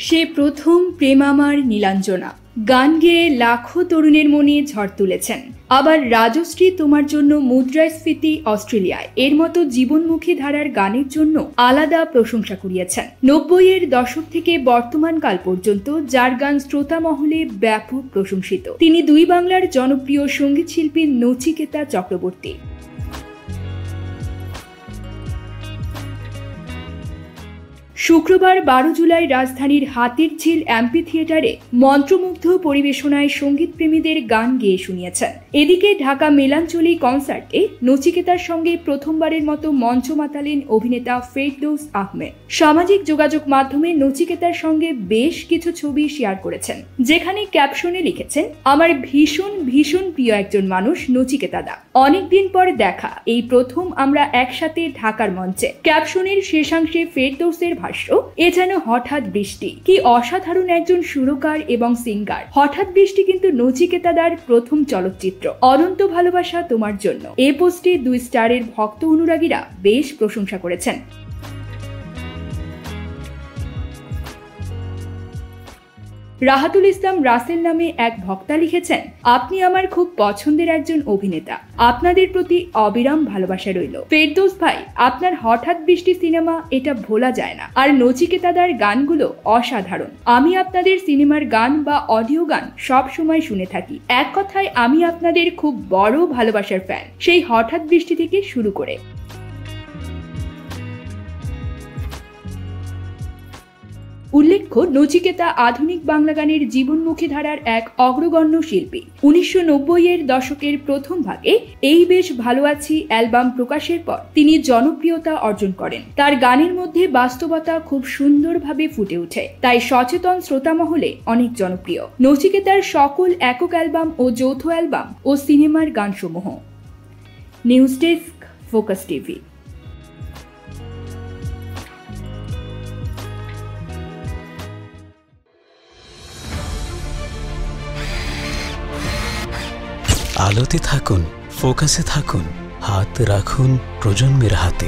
সে প্রথম প্রেম আমার নীলাঞ্জনা গান গেয়ে লাখো তরুণের মনে ঝড় তুলেছেন। আবার রাজশ্রী তোমার জন্য মুদ্রাস্ফীতি অস্ট্রেলিয়ায় এর মতো জীবনমুখী ধারার গানের জন্য আলাদা প্রশংসা কুড়িয়েছেন। ৯০-এর দশক থেকে বর্তমান কাল পর্যন্ত যার গান শ্রোতা মহলে ব্যাপক প্রশংসিত, তিনি দুই বাংলার জনপ্রিয় সঙ্গীত শিল্পী নচিকেতা চক্রবর্তী। শুক্রবার ১২ জুলাই রাজধানীর হাতিরঝিল অ্যাম্পি থিয়েটারে মন্ত্রমুগ্ধ পরিবেশনায় সঙ্গীত প্রেমীদের গান গেয়ে শুনিয়েছেন। এদিকে ঢাকা মেলাঞ্চলি কনসার্টে নচিকেতার সঙ্গে প্রথমবারের মতো মঞ্চ মাতালেন অভিনেতা ফেরদৌস আহমেদ। সামাজিক যোগাযোগ মাধ্যমে নচিকেতার সঙ্গে বেশ কিছু ছবি শেয়ার করেছেন, যেখানে ক্যাপশনে লিখেছেন, আমার ভীষণ ভীষণ প্রিয় একজন মানুষ নচিকেতা দা, অনেকদিন পর দেখা, এই প্রথম আমরা একসাথে ঢাকার মঞ্চে। ক্যাপশনের শেষাংশে ফেরদৌসের ভাষ্য, এ যেন হঠাৎ বৃষ্টি, কি অসাধারণ একজন সুরকার এবং সিঙ্গার। হঠাৎ বৃষ্টি কিন্তু নচিকেতাদার প্রথম চলচ্চিত্র। অনন্ত ভালোবাসা তোমার জন্য। এ পোস্টে ২ স্টারের ভক্ত অনুরাগীরা বেশ প্রশংসা করেছেন। রাহাতুল ইসলাম রাসেল নামে এক ভক্তা লিখেছেন, আপনি আমার খুব পছন্দের একজন অভিনেতা, আপনাদের প্রতি অবিরাম ভালোবাসা রইল। ফেরদৌস ভাই, আপনার হঠাৎ বৃষ্টি সিনেমা এটা ভোলা যায় না, আর নচিকেতাদার গানগুলো অসাধারণ। আমি আপনাদের সিনেমার গান বা অডিও গান সব সময় শুনে থাকি। এক কথায় আমি আপনাদের খুব বড় ভালোবাসার ফ্যান, সেই হঠাৎ বৃষ্টি থেকে শুরু করে। উল্লেখ্য, নচিকেতা আধুনিক বাংলা গানের জীবনমুখী ধারার এক অগ্রগণ্য শিল্পী। ১৯৯০-এর দশকের প্রথম ভাগে এই বেশ ভালো আছি অ্যালবাম প্রকাশের পর তিনি জনপ্রিয়তা অর্জন করেন। তার গানের মধ্যে বাস্তবতা খুব সুন্দরভাবে ফুটে ওঠে, তাই সচেতন শ্রোতা মহলে অনেক জনপ্রিয় নচিকেতার সকল একক অ্যালবাম ও যৌথ অ্যালবাম ও সিনেমার গানসমূহ। News desk, focus TV. আলোতে থাকুন, ফোকাসে থাকুন, হাত রাখুন প্রজন্মের হাতে।